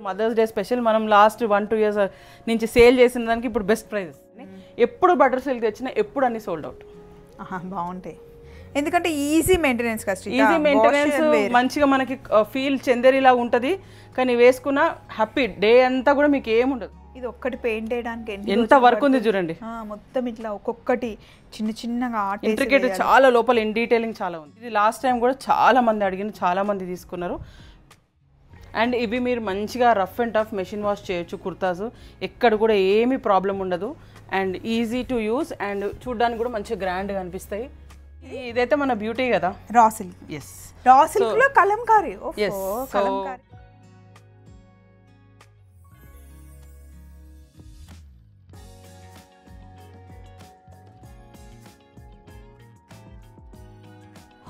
Mothers day special మనం last 1-2 years నుంచి sale చేసిన దానికి ఇప్పుడు బెస్ట్ ప్రైజెస్. ఎప్పుడు బటర్ సిల్క్ తెచ్చినా ఎప్పుడు అన్ని సోల్డ్ అవుట్. బాగుంటాయి ఎందుకంటే ఈజీ మెయింటెనెన్స్ కదా. ఈజీ మెయింటెనెన్స్, మంచిగా మనకి ఫీల్ చందేరిలా ఉంటుంది. కానీ వేసుకున్న హ్యాపీ డే అంతా కూడా మీకు ఏముండదు. ఇది ఒక్కటి పెయింట్ చేయడానికి ఎంత వర్క్ ఉంది చూడండి. మొత్తం ఇట్లా ఒక్కొక్కటి చిన్న చిన్నగా ఇంట్రికేట్ చాలా లోపల ఇన్ డీటెయిలింగ్ చాలా ఉంది. ఇది లాస్ట్ టైం కూడా చాలా మంది అడిగిన, చాలా మంది తీసుకున్నారు. అండ్ ఇవి మీరు మంచిగా rough and tough machine wash చేయొచ్చు. కుర్తాస్ ఎక్కడ కూడా ఏమీ ప్రాబ్లం ఉండదు. And easy to use and చూడడానికి కూడా మంచిగా గ్రాండ్గా అనిపిస్తాయి. ఇదైతే మన బ్యూటీ కదా, raw silk. Yes, raw silk లో కలంకారీ. కలంకారీ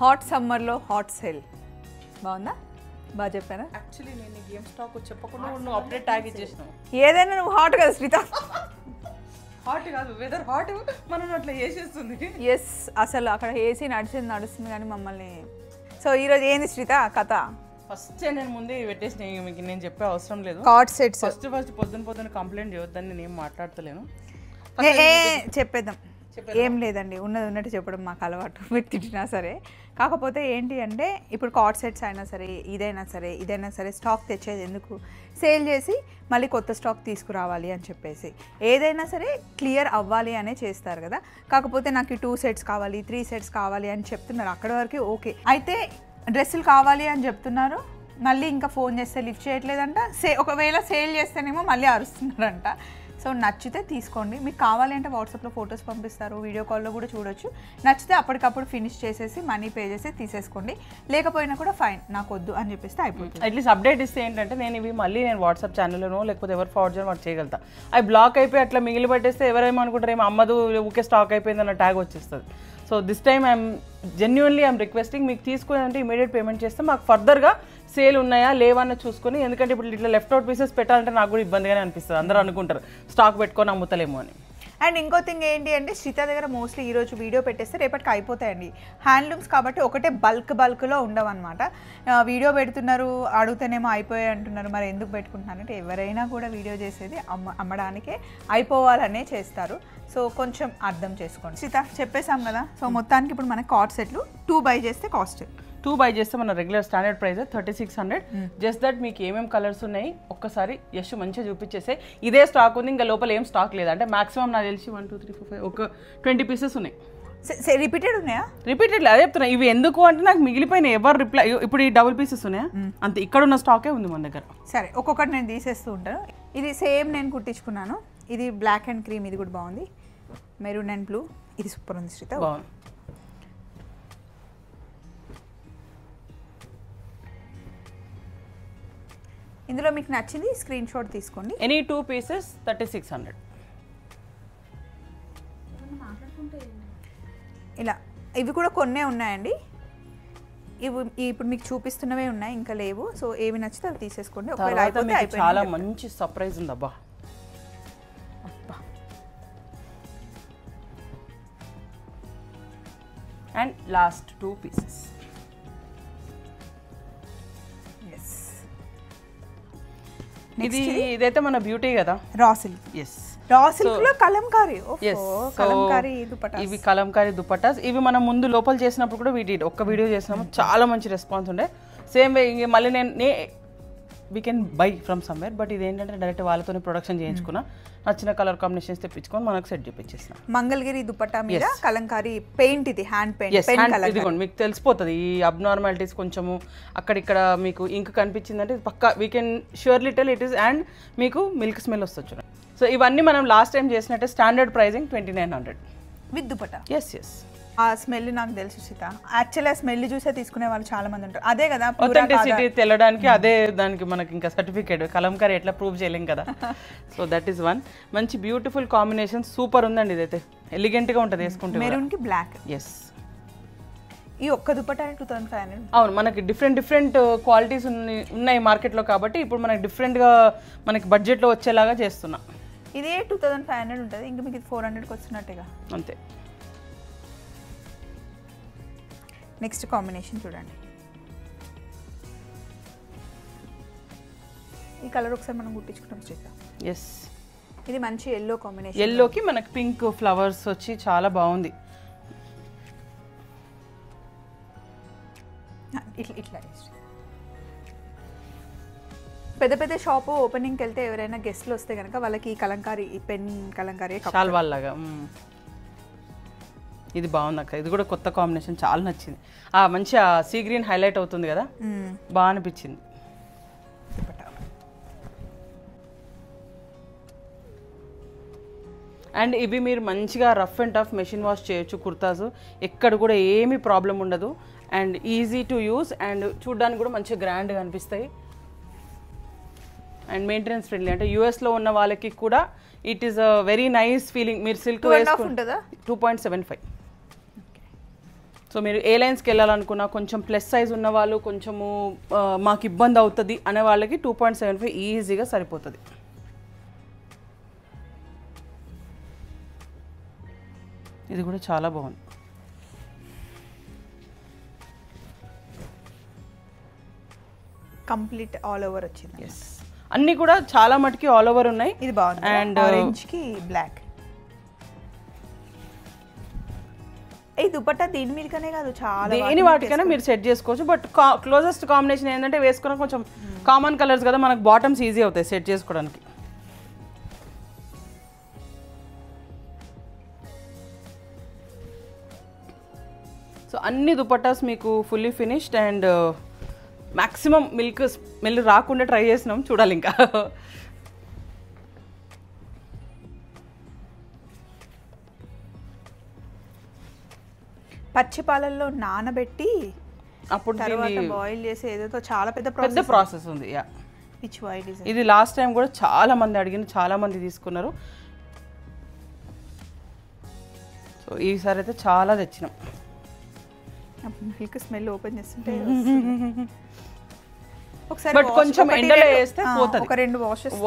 హాట్ సమ్మర్లో హాట్ సేల్ బాగుందా? బాగా చెప్పారా? యాక్చువల్లీ నేను గేమ్ స్టాక్ చెప్పకుండా నువ్వు అప్డేట్ ట్యాగ్ ఇచ్చేసినావు. ఏదైనా నువ్వు హాట్ కదా శ్రీత. హాట్ కాదు, వెదర్ హాట్ మనం అట్లా చేసేస్తుంది. ఎస్, అసలు అక్కడ ఏసీ నడుస్తుంది కానీ మమ్మల్ని. సో ఈరోజు ఏంది శ్రీత కథ? ఫస్ట్ నేను ముందే పెట్టేసి మీకు నేను చెప్పే అవసరం లేదు. కార్డ్ సెట్స్ ఫస్ట్ పొద్దున కంప్లైంట్ చేయొద్దని నేను ఏం మాట్లాడతలేను. చెప్పేద్దాం. ఏం లేదండి, ఉన్నట్టు చెప్పడం మాకు అలవాటు, మీరు తిట్టినా సరే. కాకపోతే ఏంటి అంటే ఇప్పుడు కార్డ్ సెట్స్ అయినా సరే ఇదైనా సరే స్టాక్ తెచ్చేది ఎందుకు? సేల్ చేసి మళ్ళీ కొత్త స్టాక్ తీసుకురావాలి అని చెప్పేసి ఏదైనా సరే క్లియర్ అవ్వాలి అనే చేస్తారు కదా. కాకపోతే నాకు 2 sets కావాలి, 3 sets కావాలి అని చెప్తున్నారు. అక్కడ వరకు ఓకే. అయితే డ్రెస్సులు కావాలి అని చెప్తున్నారు, మళ్ళీ ఇంకా ఫోన్ చేస్తే లిఫ్ట్ చేయట్లేదంట. ఒకవేళ సేల్ చేస్తేనేమో మళ్ళీ అరుస్తున్నారంట. సో నచ్చితే తీసుకోండి. మీకు కావాలి అంటే వాట్సాప్లో ఫొటోస్ పంపిస్తారు, వీడియో కాల్లో కూడా చూడొచ్చు. నచ్చితే అప్పటికప్పుడు ఫినిష్ చేసేసి మనీ పే చేసి తీసేసుకోండి. లేకపోయినా కూడా ఫైన్, నాకు వద్దు అని చెప్పేస్తే అయిపోతుంది. అట్లీస్ట్ అప్డేట్ ఇస్తే ఏంటంటే నేను వాట్సాప్ ఛానల్లోనో లేకపోతే ఎవరు ఫార్వర్డ్ చేయడం వాడు చేయగలుగుతా. అవి బ్లాక్ అయిపోయి అట్లా మిగిలి పట్టేస్తే ఎవరేమో అనుకుంటారు, ఏమో అమ్మదు ఊకే స్టాక్ అయిపోయిందన్న ట్యాగ్ వచ్చేస్తుంది. So this time I'm requesting, మీకు తీసుకుని ఇమీడియట్ పేమెంట్ చేస్తే మాకు ఫర్దర్గా సేల్ ఉన్నాయా లేవన్నా చూసుకొని. ఎందుకంటే ఇప్పుడు ఇట్లా లెఫ్ట్ అవుట్ పీసెస్ పెట్టాలంటే నాకు కూడా ఇబ్బందిగానే అనిపిస్తుంది. అందరూ అనుకుంటారు స్టాక్ పెట్టుకొని అమ్ముతలేమో అని. అండ్ ఇంకో థింగ్ ఏంటి అంటే శ్రీత దగ్గర మోస్ట్లీ ఈరోజు వీడియో పెట్టేస్తే రేపటికి అయిపోతాయండి. హ్యాండ్లూమ్స్ కాబట్టి ఒకటే బల్క్లో ఉండవన్నమాట. వీడియో పెడుతున్నారు, అడుగుతానేమో అయిపోయాయి అంటున్నారు. మరి ఎందుకు పెట్టుకుంటున్నారంటే ఎవరైనా కూడా వీడియో చేసేది అమ్మడానికే, అయిపోవాలనే చేస్తారు. సో కొంచెం అర్థం చేసుకోండి. శ్రీత చెప్పేసాం కదా. సో మొత్తానికి ఇప్పుడు మనకి కార్డ్ సెట్లు 2 buy చేస్తే కాస్ట్ 2 buy చేస్తే మన regular standard price 3600. Just that మీకు ఏమేమి కలర్స్ ఉన్నాయి ఒక్కసారి యశ్ మంచిగా చూపించేస్తే. ఇదే స్టాక్ ఉంది, ఇంకా లోపల ఏం స్టాక్ లేదు. అంటే మాక్సిమం నాకు తెలిసి 1 2 3 4 5 ఒక 20 pieces ఉన్నాయి. రిపీటెడ్ ఉన్నాయా? రిపీటెడ్ అదే చెప్తున్నా. ఇవి ఎందుకు అంటే నాకు మిగిలిపోయినాయి, ఎవరు రిప్లై. ఇప్పుడు ఈ డబుల్ పీసెస్ ఉన్నాయా అంతే, ఇక్కడ ఉన్న స్టాకే ఉంది మన దగ్గర. సరే ఒక్కొక్కటి నేను తీసేస్తూ ఉంటాను. ఇది సేమ్ నేను కుట్టించుకున్నాను. ఇది బ్లాక్ అండ్ క్రీమ్, ఇది కూడా బాగుంది. మెరూన్ అండ్ బ్లూ, ఇది సూపర్ ఉంది శ్రీత, బాగుంది. ఇందులో మీకు నచ్చింది స్క్రీన్ షాట్ తీసుకోండి. Any 2 pieces 3600. ఇలా ఇవి కూడా కొన్నే ఉన్నాయండి. ఇవి ఇప్పుడు మీకు చూపిస్తున్నవే ఉన్నాయి, ఇంకా లేవు. సో ఏవి నచ్చితే అవి తీసేసుకోండి. ఒకవేళ అయిపోతే అయిపోయింది. చాలా మంచి సర్ప్రైజ్ ఉంది అబ్బా. And last 2 pieces. ఇదైతే మన బ్యూటీ కదా, raw silk. Yes, raw silk లో కలంకారీ. దుపట్టాస్. ఇవి కలంకారీ దుపట్టాస్. ఇవి మనం ముందు లోపల చేసినప్పుడు కూడా ఒక్క వీడియో చేసినప్పుడు చాలా మంచి రెస్పాన్స్ ఉండే. సేమ్ వే మళ్ళీ we can buy from somewhere. But ఇది ఏంటంటే డైరెక్ట్ వాళ్ళతోనే ప్రొడక్షన్ చేయించుకున్నా, నచ్చిన కలర్ కాంబినేషన్స్ తెప్పించుకొని మనకు సెట్ చేయించేసిన మంగళగిరి దుపట్టా మీద కలంకారీ పెయింట్. ఇది హ్యాండ్ పెయింట్. ఇదిగోండి మీకు తెలిసిపోతుంది ఈ అబ్నార్మాలిటీస్ కొంచెము అక్కడిక్కడ. మీకు ఇంక్ కనిపించిందంటే పక్కా we can surely tell it is. And మీకు మిల్క్ స్మెల్ వస్తుంది. సో ఇవన్నీ మనం లాస్ట్ టైం చేసినట్టే standard pricing 2900 with dupatta. Yes. ఆ స్మెల్ నాకు తెలుసు సీత. యాక్చువల్లీ ఆ స్మెల్ చూసే తీసుకునే వాళ్ళు చాలా మంది ఉంటారు. అదే కదా ఆథెంటిసిటీ తెలడానికి, అదే దానికి మనకి ఇంకా సర్టిఫికేట్. కలంకారీ ఎట్లా ప్రూవ్ చేయలేం కదా. సో దట్ ఈస్ వన్ మంచి బ్యూటిఫుల్ కాంబినేషన్. సూపర్ ఉందండి. ఇదైతే ఎలిగెంట్గా ఉంటుంది వేసుకుంటే. మెరూన్ కి బ్లాక్. ఎస్. ఈ ఒక్క దుపట్టా 2500. అవును, మనకి డిఫరెంట్ క్వాలిటీస్ ఉన్నాయి మార్కెట్లో కాబట్టి ఇప్పుడు మనకి డిఫరెంట్గా మనకి బడ్జెట్లో వచ్చేలాగా చేస్తున్నా. ఇదే 2500 ఉంటుంది, ఇంకా మీకు 400కి వచ్చినట్టేగా అంతే. నెక్స్ట్ కాంబినేషన్ చూడండి. ఈ కలర్ ఒకసారి మనం కుట్టించుకుంటాం శ్రీత. ఎస్, ఇది మంచి ఎల్లో కాంబినేషన్. ఎల్లోకి మనకి పింక్ ఫ్లవర్స్ వచ్చి చాలా బాగుంది. ఇట్లా ఇట్లా పెద్ద పెద్ద షాపు ఓపెనింగ్కి వెళ్తే ఎవరైనా గెస్ట్లు వస్తే కనుక వాళ్ళకి ఈ కలంకారీ, ఈ పెన్ కలంకారీ షాల్వాల్లాగా. ఇది బాగుంది అక్క, ఇది కూడా కొత్త కాంబినేషన్, చాలా నచ్చింది. మంచి సీ గ్రీన్ హైలైట్ అవుతుంది కదా, బాగా అనిపించింది. అండ్ ఇవి మీరు మంచిగా rough and tough machine wash చేయొచ్చు కుర్తాస్, ఎక్కడ కూడా ఏమీ ప్రాబ్లం ఉండదు. And easy to use and చూడడానికి కూడా మంచిగా గ్రాండ్గా అనిపిస్తాయి. అండ్ మెయింటెనెన్స్ ఫ్రెండ్లీ, అంటే యూఎస్లో ఉన్న వాళ్ళకి కూడా it is a very nice feeling. మీరు సిల్క్ ఉంటుందా 2.75. సో మీరు ఏ లైన్స్కి వెళ్ళాలనుకున్నా, కొంచెం ప్లస్ సైజ్ ఉన్న వాళ్ళు, కొంచెము మాకు ఇబ్బంది అవుతుంది అనే వాళ్ళకి 2.75 ఈజీగా సరిపోతుంది. ఇది కూడా చాలా బాగుంది. కంప్లీట్ ఆల్ ఓవర్ వచ్చింది. ఎస్, అన్నీ కూడా చాలా మటుకి ఆల్ ఓవర్ ఉన్నాయి. ఇది బాగుంది. అండ్ ఆరెంజ్ కి బ్లాక్. ఈ దుపట్టా దీని మీదకనే కాదు, చాలా దేని వాటికైనా మీరు సెట్ చేసుకోవచ్చు. బట్ క్లోజెస్ట్ కాంబినేషన్ ఏంటంటే వేసుకున్న కొంచెం కామన్ కలర్స్ కదా, మనకు బాటమ్స్ ఈజీ అవుతాయి సెట్ చేసుకోవడానికి. సో అన్ని దుపట్టాస్ మీకు fully finished and maximum milk smell రాకుండా ట్రై చేసినాం, చూడాలి ఇంకా. పచ్చి పాలల్లో నానబెట్టి అప్పుడు తర్వాత బాయిల్ చేసి ఏదో చాలా పెద్ద ప్రాసెస్ ఉంది. Yeah, pitch white. ఇది లాస్ట్ టైం కూడా చాలా మంది అడిగిన, చాలా మంది తీసుకున్నారు. సో ఈసారి అయితే చాలా తెచ్చినాం. మిల్క్ స్మెల్ ఓపెన్ చేస్తుంటే బట్ కొంచెం ఎండలో వేస్తే పోతుంది. ఒక 2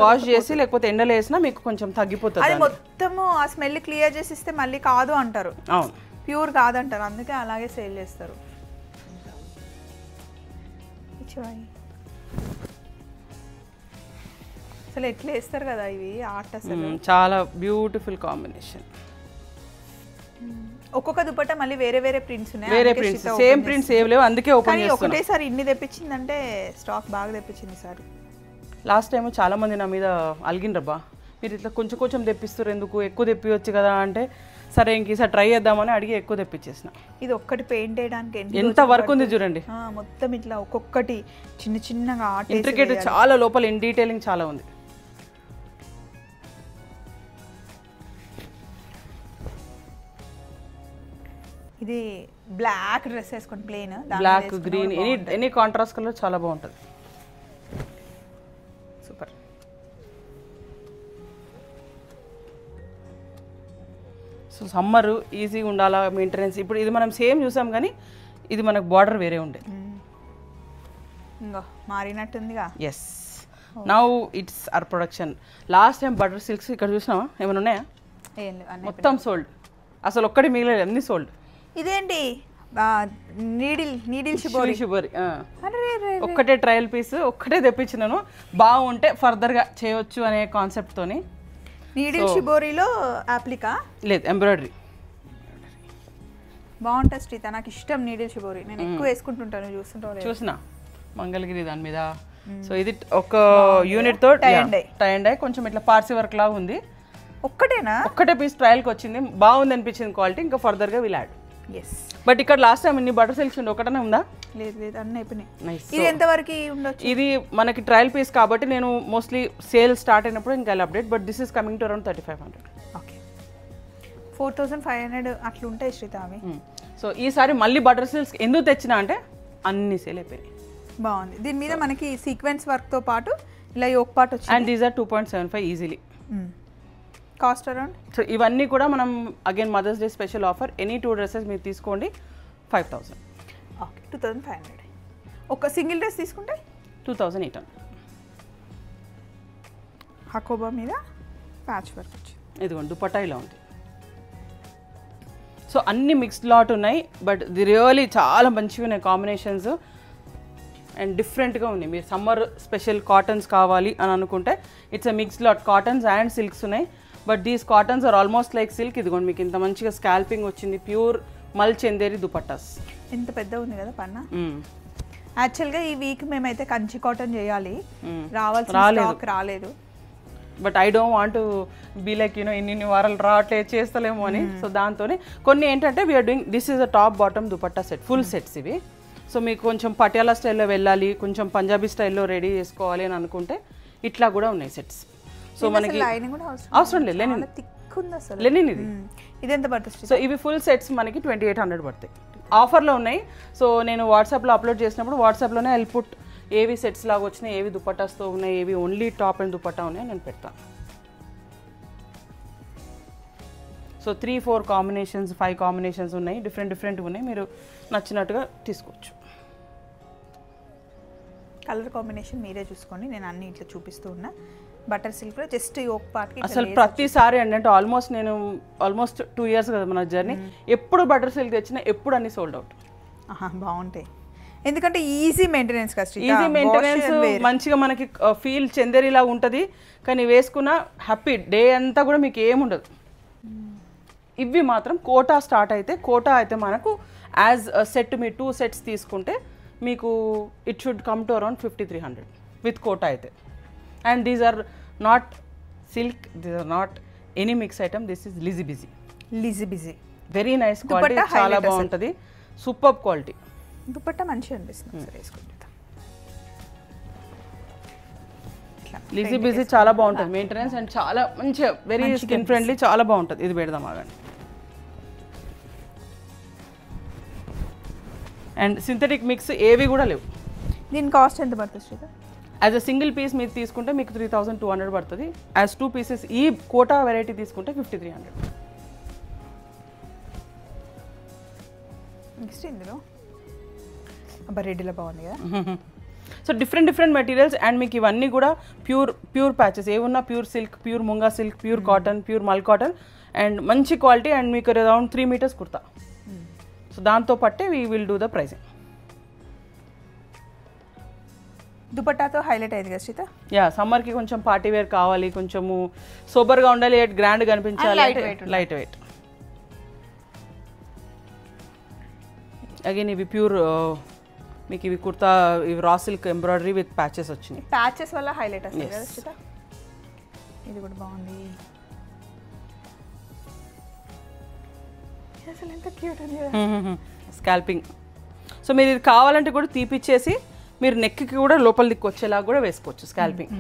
వాష్ చేసి లేకపోతే ఎండలో వేసినా మీకు కొంచెం తగ్గిపోతుంది. అది మొత్తము ఆ స్మెల్ క్లియర్ చేసి ఇస్తే మళ్ళీ కాదు అంటారు. అవును, ప్యూర్ కాదంటారు, అందుకే అలాగే సేల్ చేస్తారు. అసలు ఎట్లా వేస్తారు కదా ఇవి ఆర్ట్, అసలు చాలా బ్యూటిఫుల్ కాంబినేషన్. ఒక్కొక్క దుపట్టా మళ్ళీ వేరే వేరే ప్రింట్స్ ఉన్నాయి, వేరే ప్రింట్స్, సేమ్ ప్రింట్స్ ఏం లేవు, అందుకే ఓపెన్ చేస్తున్నా. ఒకటేసారి ఇన్ని తెప్పించిందంటే స్టాక్ బాగా తెప్పించింది సార్. లాస్ట్ టైం చాలా మంది నా మీద అలిగినరబ్బా, మీరు ఇట్లా కొంచెం కొంచెం తెప్పిస్తారు ఎందుకు, ఎక్కువ తెప్పివచ్చు కదా అంటే, సరే ఇంక ఈసారి ట్రై చేద్దామని అడిగి ఎక్కువ తెప్పించేసిన. ఇది ఒక్కటి పెయింట్ చేయడానికి ఎంత వర్క్ ఉంది చూడండి. మొత్తం ఇట్లా ఒక్కొక్కటి చిన్న చిన్నగా ఆర్ట్, ఇంట్రికేట్, చాలా లోపల ఇన్ డీటెయిలింగ్ చాలా ఉంది. ఇది బ్లాక్ డ్రెస్ వేసుకొని plain, black green any contrast colour చాలా బాగుంటుంది. సూపర్. సో సమ్మర్ ఈజీగా ఉండాలా మెయింటెనెన్స్. ఇప్పుడు ఇది మనం సేమ్ చూసాం కానీ ఇది మనకు బార్డర్ వేరే ఉండే, ఇంకో మారినట్టుందిగా. Yes, now it's our production. Last time butter silks ఇక్కడ చూసినావా, ఏమైనా ఉన్నాయా? మొత్తం సోల్డ్, అసలు ఒక్కటి మిగిలేదు, అన్ని సోల్డ్. ఇదేంటి నీడిల్ షుబరి, ఒక్కటే ట్రయల్ పీస్, ఒక్కటే తెప్పించినాను. బాగుంటే ఫర్దర్గా చేయొచ్చు అనే కాన్సెప్ట్తోని. నీడిల్ షిబోరిలో అప్లికా లేదు, ఎంబ్రాయిడరీ బాగుంటుంది శ్రీత, నాకు ఇష్టం నీడిల్ షిబోరి, నేను ఎక్కువ వేసుకుంటుంటాను. చూసిన మంగళగిరి దాని మీద. సో ఇది ఒక యూనిట్ తో టై అండ్ డై, కొంచెం ఇట్లా పార్సీ వర్క్ లాగా ఉంది. ఒక్కటేనా? ఒక్కటే పీస్ ట్రయల్కి వచ్చింది, బాగుంది అనిపించింది క్వాలిటీ. ఇంకా ఫర్దర్గా విల్ యాడ్. బట్ ఇక్కడ లాస్ట్ టైం ఇన్ని బటర్ సిల్క్స్ ఉండే ఒకటనే ఉందా? లేదు లేదు, అన్నీ అయిపోయినాయి. ఇది ఎంతవరకు ఉండొచ్చు? ఇది మనకి ట్రయల్ పీస్ కాబట్టి నేను మోస్ట్లీ సేల్ స్టార్ట్ అయినప్పుడు ఇంకా update. But this is coming to around 3500. Okay, 4500 అట్లా ఉంటాయి శ్రీత అవి. సో ఈసారి మళ్ళీ బటర్ సిల్క్స్ ఎందుకు తెచ్చినా అంటే అన్ని సేల్ అయిపోయినాయి. బాగుంది. దీని మీద మనకి సీక్వెన్స్ వర్క్తో పాటు ఇలా యోక్ పార్ట్ వచ్చింది. And these are 2.75 easily. Cost around. So ఇవన్నీ కూడా మనం again mothers day special offer, any 2 dresses మీరు తీసుకోండి 5000. ఓకే, 2500. ఒక సింగిల్ డ్రెస్ తీసుకుంటే 2800. హకోబా మీద ప్యాచ్ వర్క్ వచ్చింది. ఇదిగోండి దుపట్టా ఇలా ఉంది. సో అన్ని మిక్స్డ్ లాట్ ఉన్నాయి, బట్ ది రియలీ చాలా మంచిగా ఉన్నాయి కాంబినేషన్స్. అండ్ డిఫరెంట్గా ఉన్నాయి. మీరు సమ్మర్ స్పెషల్ కాటన్స్ కావాలి అని అనుకుంటే it's a mix lot cottons and silks ఉన్నాయి. But these cottons are almost like silk. ఇదిగోండి మీకు ఇంత మంచిగా స్కాల్పింగ్ వచ్చింది. ప్యూర్ మల్ చందేరి దుపట్టాస్. ఎంత పెద్ద ఉంది కదా పన్న. యాక్చువల్గా ఈ వీక్ మేమైతే కంచి కాటన్ చేయాలి, రావాల్సిన స్టాక్ రాలేదు. But I don't want be like ఇన్ని వారాలు రావట్లేదు చేస్తలేమో అని. సో దాంతోనే కొన్ని ఏంటంటే we are doing this is a top bottom dupatta set, full sets ఇవి. సో మీకు కొంచెం పటియాలా స్టైల్లో వెళ్ళాలి, కొంచెం పంజాబీ స్టైల్లో రెడీ చేసుకోవాలి అని అనుకుంటే ఇట్లా కూడా ఉన్నాయి సెట్స్. సో మనకి అవసరం లేదు, లెనిన్ ఇది. ఇది ఎంత పడుతుంది? సో ఇవి ఫుల్ సెట్స్ మనకి 2800 పడతాయి. ఆఫర్లో ఉన్నాయి. సో నేను వాట్సాప్లో అప్లోడ్ చేసినప్పుడు వాట్సాప్లోనే ఐ పుట్ ఏవి సెట్స్ లాగా వచ్చినాయి, ఏవి దుపట్టాస్తో ఉన్నాయి, ఏవి ఓన్లీ టాప్ అండ్ దుపట్టా ఉన్నాయి నేను పెడతాను. సో 3-4 కాంబినేషన్స్ 5 కాంబినేషన్స్ ఉన్నాయి, డిఫరెంట్ ఉన్నాయి. మీరు నచ్చినట్టుగా తీసుకోవచ్చు. కలర్ కాంబినేషన్ మీరే చూసుకోండి, నేను అన్ని ఇట్లా చూపిస్తూ ఉన్నా. బటర్ సిల్క్ జస్ట్ ఒక పార్ట్కి అసలు ప్రతిసారి అంటే ఆల్మోస్ట్ 2 years కదా మన జర్నీ, ఎప్పుడు బటర్ సిల్క్ తెచ్చినా ఎప్పుడు అన్ని సోల్డ్ అవుట్. బాగుంటాయి ఎందుకంటే ఈజీ మెయింటెనెన్స్ కదా, ఈజీ మెయింటెనెన్స్, మంచిగా మనకి ఫీల్ చందేరిలా ఉంటుంది. కానీ వేసుకున్న హ్యాపీ డే అంతా కూడా మీకు ఏముండదు. ఇవి మాత్రం కోటా స్టార్ట్ అయితే, కోటా అయితే మనకు యాజ్ సెట్ మీ 2 sets తీసుకుంటే మీకు it should come to around 5300 with Kota అయితే. And these are not silk, these are not any mix item, this is లిజీ బిజీ. వెరీ నైస్ క్వాలిటీ, చాలా బాగుంటుంది, సూపర్ క్వాలిటీ. దుపట్టా మంచిగా అనిపిస్తుంది సరే వేసుకుంటా. లిజీ బిజీ చాలా బాగుంటుంది మెయింటెనెన్స్ అండ్ చాలా మంచిగా వెరీ స్కిన్ ఫ్రెండ్లీ, చాలా బాగుంటుంది. ఇది పెడదాం ఆగండి. అండ్ సింథటిక్ మిక్స్ ఏవి కూడా లేవు. దీని కాస్ట్ ఎంత పడుతుంది శ్రీత? యాజ్ అ సింగిల్ పీస్ మీరు తీసుకుంటే మీకు 3200 పడుతుంది. యాజ్ 2 pieces ఈ కోటా వెరైటీ తీసుకుంటే 5300. నెక్స్ట్ ఇందులో రెడ్డిలో బాగుంది కదా. సో డిఫరెంట్ మెటీరియల్స్ అండ్ మీకు ఇవన్నీ కూడా ప్యూర్ ప్యాచెస్ ఏమున్నా pure silk, pure munga silk, pure cotton, pure mul cotton and మంచి క్వాలిటీ. అండ్ మీకు అరౌండ్ 3 meters కుర్తా. సో దాంతో పట్టే we will do the pricing. దుపట్టాతో హైలైట్ అయింది కదా శ్రీత. సమ్మర్కి కొంచెం పార్టీ వేర్ కావాలి, కొంచెము సోబర్గా ఉండాలి, గ్రాండ్ కనిపించాలి, లైట్ వెయిట్. అగైన్ ఇవి ప్యూర్ మీకు ఇవి కుర్తా, ఇవి raw silk embroidery with patches వచ్చినాయి. ప్యాచెస్ వల్ల హైలైట్ వస్తుంది కదా శ్రీత. ఇది కూడా బాగుంది అసలు, ఎంత క్యూట్ ఉంది కదా. స్కాల్పింగ్. సో మీరు ఇది కావాలంటే కూడా తీపిచ్చేసి మీరు నెక్కి కూడా లోపల దిక్కు వచ్చేలా కూడా వేసుకోవచ్చు స్కాల్పింగ్.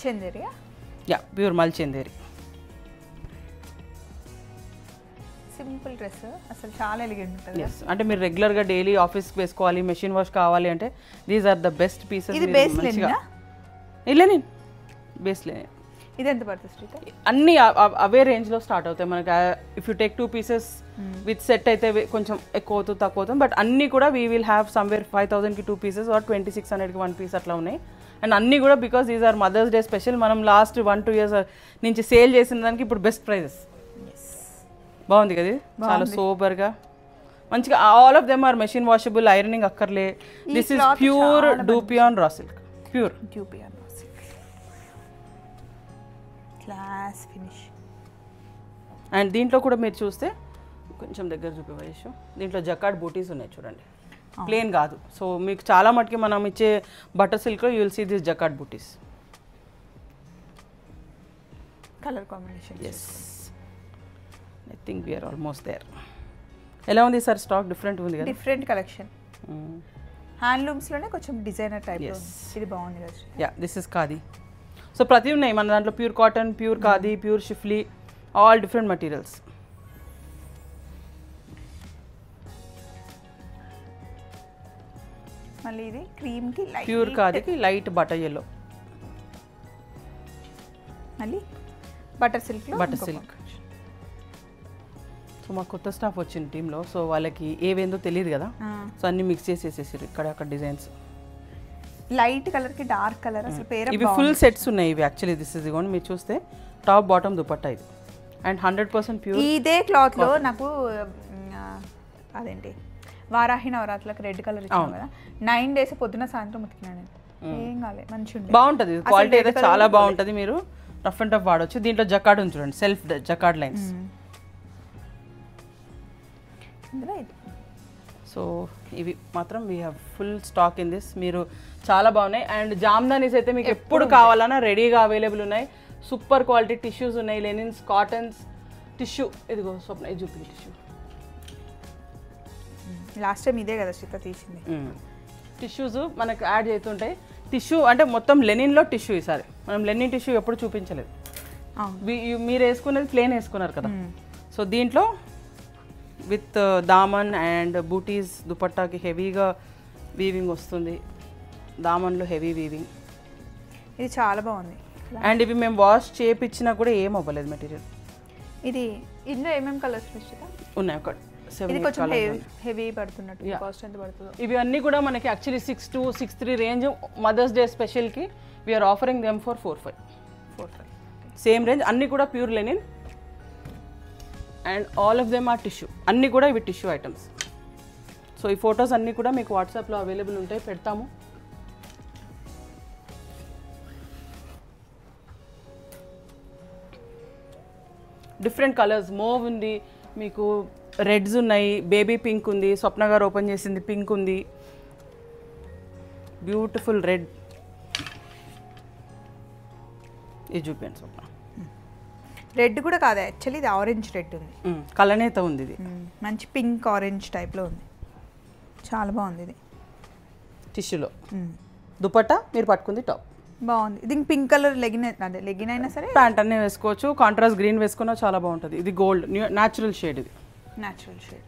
చందేరియా? ప్యూర్ మల్ చందేరి. సింపుల్ డ్రెస్ అసలు చాలా ఎలిగెంట్ ఉంటుంది. అంటే మీరు రెగ్యులర్గా డైలీ ఆఫీస్కి వేసుకోవాలి, మెషిన్ వాష్ కావాలి అంటే these are the best pieces. ఇది బేస్ లేనిదా? ఇల్లే బేస్ లేని. ఇది ఎంత పడుతుంది శ్రీత? అన్నీ అవే రేంజ్లో స్టార్ట్ అవుతాయి మనకి. If you take 2 pieces with set అయితే కొంచెం ఎక్కువ అవుతుంది, తక్కువ అవుతుంది. బట్ అన్నీ కూడా వీ విల్ హ్యావ్ సమ్వేర్ 5000కి 2 pieces ఆర్ 2600కి 1 piece అట్లా ఉన్నాయి. అండ్ అన్నీ కూడా because these are mother's day special. మనం లాస్ట్ 1-2 years నుంచి సేల్ చేసిన దానికి ఇప్పుడు బెస్ట్ ప్రైజెస్. బాగుంది కదా, చాలా సోబర్గా మంచిగా. All of them are machine washable, ironing అక్కర్లే. This is pure dupion raw silk, pure dupion raw silk, class finish. And దీంట్లో కూడా మీరు చూస్తే కొంచెం దగ్గర చూపించు, దీంట్లో జకాట్ బూటీస్ ఉన్నాయి చూడండి, ప్లేన్ కాదు. సో మీకు చాలా మటుకి మనం ఇచ్చే బటర్ సిల్క్లో you will see this jacquard buttis. Colour combination. Yes, I think we are almost there. ఎలా ఉంది సార్ స్టాక్? డిఫరెంట్ ఉంది కదా, డిఫరెంట్ కలెక్షన్. హ్యాండ్లూమ్స్లోనే కొంచెం డిజైనర్ టైప్. ఇది బాగుంది కదా. This is khadi. సో ప్రతి ఉన్నాయి మన దాంట్లో, pure cotton, pure khadi, pure schiffli, all different materials. మళ్ళీ ఇది క్రీమ్కి లైట్, ప్యూర్ ఖాదీకి లైట్ బటర్ ఎల్లో, మళ్ళీ butter silk. Butter silk. So మా కొత్త స్టాఫ్ వచ్చింది టీంలో, సో వాళ్ళకి ఏవేందో తెలియదు కదా, సో అన్ని మిక్స్ చేసేసేసారు ఇక్కడ అక్కడ డిజైన్స్. లైట్ కలర్కి డార్క్ కలర్, అసలు పేరు. ఇవి ఫుల్ సెట్స్ ఉన్నాయి ఇవి. యాక్చువల్లీ దిస్ ఇస్ ఇగోండి మీరు చూస్తే టాప్ బాటమ్ దుపట్టా ఇది, అండ్ 100% ప్యూర్. ఇదే క్లాత్లో నాకు అదేంటి వారాహి నవరాత్రులకు రెడ్ కలర్ ఇచ్చాను కదా 9 days పొద్దున సాయంత్రం ఉతికినాను నేను. ఏం కాలే మంచిగా ఉంది. బాగుంటుంది క్వాలిటీ అయితే చాలా బాగుంటుంది. మీరు రఫ్ అండ్ టఫ్ వాడచ్చు. దీంట్లో జకార్డ్ ఉంది చూడండి, సెల్ఫ్ జకార్డ్ లైన్స్. సో ఇవి మాత్రం we have full stock in this. మీరు చాలా బాగున్నాయి. అండ్ జామ్దానీస్ అయితే మీకు ఎప్పుడు కావాలన్నా రెడీగా అవైలబుల్ ఉన్నాయి. సూపర్ క్వాలిటీ టిష్యూస్ ఉన్నాయి, లెనిన్స్, కాటన్స్, టిష్యూ. ఇదిగో స్వప్న ఇది చూపి టిష్యూ. లాస్ట్ టైం ఇదే కదా శ్రీత తీసింది. టిష్యూస్ మనకు యాడ్ చేస్తుంటాయి. టిష్యూ అంటే మొత్తం లెనిన్లో టిష్యూ. ఈసారి మనం లెనిన్ టిష్యూ ఎప్పుడు చూపించలేదు. మీరు వేసుకునేది ప్లేన్ వేసుకున్నారు కదా. సో దీంట్లో విత్ దామన్ అండ్ బూటీస్ దుపట్టాకి హెవీగా వీవింగ్ వస్తుంది. దామన్లో హెవీ వీవింగ్. ఇది చాలా బాగుంది. అండ్ ఇవి మేము వాష్ చేయించినా కూడా ఏం అవ్వలేదు మెటీరియల్. ఇది ఇందులో ఏమేమి కలర్స్ ఉన్నాయి? ఒక 7 కొంచెం హెవీ పడుతున్నట్టు. కాస్ట్ ఎంత పడుతుందో? ఇవి అన్నీ కూడా మనకి actually 6 to 6.3 range. Mother's day స్పెషల్కి we are offering them for 4.5. Same range. అన్నీ కూడా pure linen and all of them are tissue. అన్నీ కూడా ఇవి టిష్యూ ఐటమ్స్. సో ఈ ఫొటోస్ అన్నీ కూడా మీకు వాట్సాప్లో అవైలబుల్ ఉంటాయి, పెడతాము. Different colours. మోవ్ ఉంది, మీకు రెడ్స్ ఉన్నాయి, బేబీ పింక్ ఉంది, స్వప్న గారు ఓపెన్ చేసింది పింక్ ఉంది, బ్యూటిఫుల్ రెడ్. ఇది చూపించండి స్వప్న. రెడ్ కూడా కాదు యాక్చువల్లీ, ఇది ఆరెంజ్ రెడ్ ఉంది. కలనేత ఉంది ఇది. మంచి పింక్ ఆరెంజ్ టైప్లో ఉంది. చాలా బాగుంది ఇది. టిష్యూలో దుపట్టా మీరు పట్టుకుంది టాప్. బాగుంది. దీనికి పింక్ కలర్ లెగిన్, అదే లెగిన్ అయినా సరే ప్యాంట్ అన్నీ వేసుకోవచ్చు. కాంట్రాస్ట్ గ్రీన్ వేసుకున్నా చాలా బాగుంటుంది. ఇది గోల్డ్ న్యాచురల్ షేడ్. ఇది న్యాచురల్ షేడ్.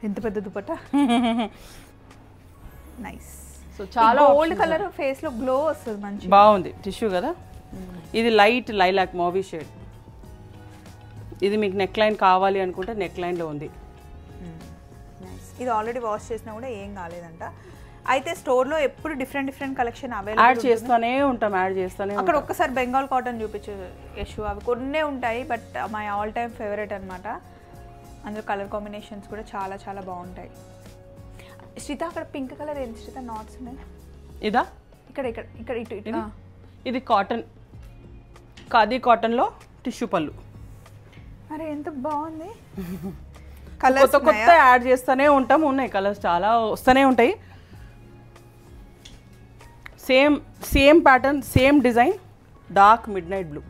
ఎంత పెద్ద దుపట్టా. నైస్. సో చాలా గోల్డ్ కలర్ ఫేస్ లో గ్లో వస్తుంది, మంచి బాగుంది. టిష్యూ కదా. ఇది లైట్ లైలాక్ మావీ షేడ్. ఇది మీకు నెక్ లైన్ కావాలి అనుకుంటే నెక్ లైన్లో ఉంది. ఇది ఆల్రెడీ వాష్ చేసినా కూడా ఏం కాలేదంట. అయితే స్టోర్లో ఎప్పుడు డిఫరెంట్ కలెక్షన్ అవైలబుల్ యాడ్ చేస్తూనే ఉంటాం. అక్కడ ఒక్కసారి బెంగాల్ కాటన్ చూపించు యశు. అవి కొన్నే ఉంటాయి, but my all time favourite అనమాట. అందులో కలర్ కాంబినేషన్స్ కూడా చాలా చాలా బాగుంటాయి. శ్రీత అక్కడ పింక్ కలర్ ఏంటి శ్రీత? నాట్స్ ఉన్నాయి. ఇదా? ఇక్కడ ఇక్కడ ఇక్కడ ఇటు ఇటు. ఇది కాటన్, ఖాదీ కాటన్లో టిష్యూ పళ్ళు. అరే ఎంత బాగుంది. కొత్త కొత్త యాడ్ చేస్తూనే ఉంటాం. ఉన్నాయి కలర్స్ చాలా వస్తూనే ఉంటాయి. Same pattern, same design, dark midnight blue,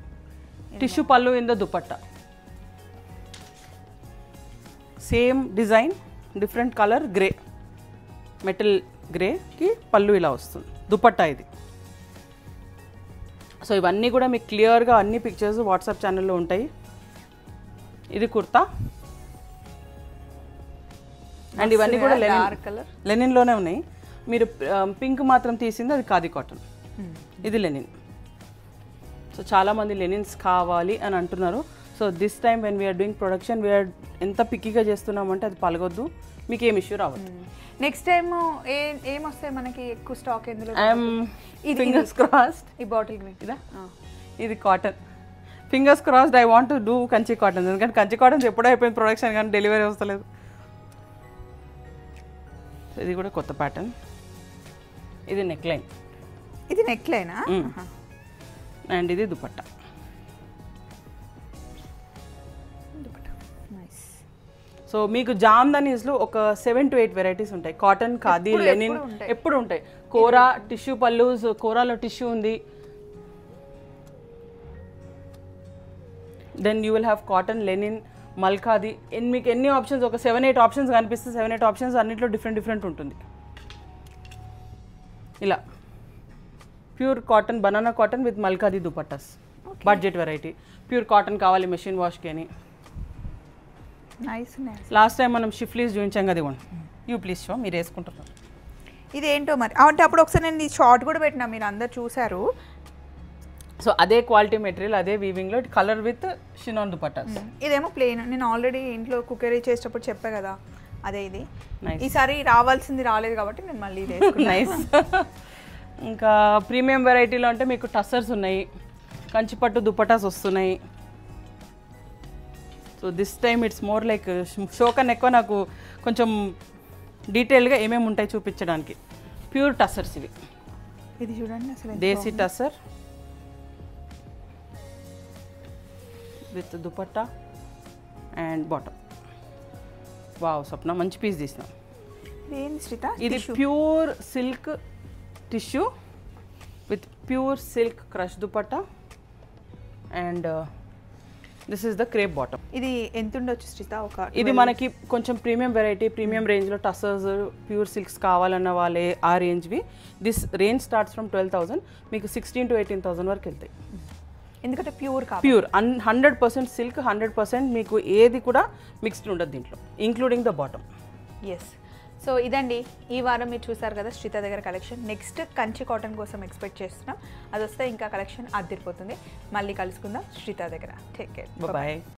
tissue pallu in the dupatta. Same design, different colour, grey, metal గ్రేకి పళ్ళు ఇలా వస్తుంది. దుపట్టా ఇది. సో ఇవన్నీ కూడా మీకు క్లియర్గా అన్ని పిక్చర్స్ వాట్సాప్ ఛానల్లో ఉంటాయి. ఇది కుర్తా. అండ్ ఇవన్నీ కూడా లెనిన్లోనే ఉన్నాయి. మీరు పింక్ మాత్రం తీసింది అది ఖాదీ కాటన్. ఇది లెనిన్. సో చాలామంది లెనిన్స్ కావాలి అని అంటున్నారు. So this time when we are doing production we are ఎంత పిక్కిగా చేస్తున్నామంటే అది పలగొద్దు, మీకు ఏం ఇష్యూ రావద్దు. నెక్స్ట్ టైం ఏం వస్తాయి మనకి ఎక్కువ స్టాక్? ఎందులో ఫింగర్స్ క్రాస్డ్. ఈ బాటిల్ గ్రీన్ ఇదా? ఇది cotton. Fingers crossed I want to do Kanchi cotton. ఎందుకంటే కంచి కాటన్స్ ఎప్పుడో అయిపోయింది ప్రొడక్షన్, కానీ డెలివరీ వస్తలేదు. ఇది కూడా కొత్త ప్యాటర్న్. ఇది నెక్ లైన్. ఇది నెక్ లైనా? అండ్ ఇది దుపట్టా. సో మీకు జామ్దానీస్లో ఒక 7 to 8 వెరైటీస్ ఉంటాయి. కాటన్, ఖాదీ, లెనిన్ ఎప్పుడు ఉంటాయి. కోరా, టిష్యూ పల్లూస్, కోరాలో టిష్యూ ఉంది. Then you will have cotton, linen, mulkhadi. మీకు ఎన్ని ఆప్షన్స్, ఒక 7-8 ఆప్షన్స్ కనిపిస్తే 7-8 ఆప్షన్స్ అన్నింటిలో డిఫరెంట్ ఉంటుంది. ఇలా pure cotton, banana cotton with mulkhadi dupattas, budget variety. Pure cotton కావాలి మెషిన్ వాష్కి అని. లాస్ట్ టైం మనం షిఫ్లీస్ చూపించాం కదా. ఇవ్వండి, యూ ప్లీజ్ షో. మీరు వేసుకుంటున్నారు. ఇదేంటో మరి అంటే అప్పుడు ఒకసారి నేను ఈ షార్ట్ కూడా పెట్టినా, మీరు అందరు చూసారు. సో అదే క్వాలిటీ మెటీరియల్, అదే వీవింగ్లో కలర్ విత్ షినాన్ దుపట్టాస్. ఇదేమో ప్లెయిన్. నేను ఆల్రెడీ ఇంట్లో కుకరీ చేసేటప్పుడు చెప్పా కదా, అదే ఇది. ఈసారి రావాల్సింది రాలేదు కాబట్టి నేను మళ్ళీ ఇది. నైస్. ఇంకా ప్రీమియం వెరైటీలో అంటే మీకు టస్సర్స్ ఉన్నాయి, కంచిపట్టు దుపటాస్ వస్తున్నాయి. So this time it's more like show కన్నా ఎక్కువ నాకు కొంచెం డీటెయిల్గా ఏమేమి ఉంటాయి చూపించడానికి. ప్యూర్ టసర్స్ ఇవి. ఇది చూడండి అసలు desi tussar with dupatta and bottom. Wow Swapna, మంచి పీస్ తీసినాం. ఏంది శ్రీత? ఇది pure silk tissue with pure silk crush dupatta and this is the crepe bottom. ఇది ఎంత ఉండొచ్చు శ్రీత? ఇది మనకి కొంచెం ప్రీమియం వెరైటీ, ప్రీమియం రేంజ్లో టసర్స్ ప్యూర్ సిల్క్స్ కావాలన్న వాళ్ళే ఆ రేంజ్వి. దిస్ రేంజ్ స్టార్ట్స్ ఫ్రమ్ 12,000, మీకు 16,000 to 18,000 వరకు వెళ్తాయి. ఎందుకంటే ప్యూర్ ప్యూర్ 100% సిల్క్, 100% మీకు ఏది కూడా మిక్స్డ్ ఉండదు దీంట్లో, including the bottom. Yes. So ఇదండి ఈ వారం మీరు చూసారు కదా శ్రీత దగ్గర కలెక్షన్. నెక్స్ట్ కంచి కాటన్ కోసం ఎక్స్పెక్ట్ చేస్తున్నాం. అది వస్తే ఇంకా కలెక్షన్ అదిరిపోతుంది. మళ్ళీ కలుసుకుందాం శ్రీత దగ్గర. Take care. బాయ్.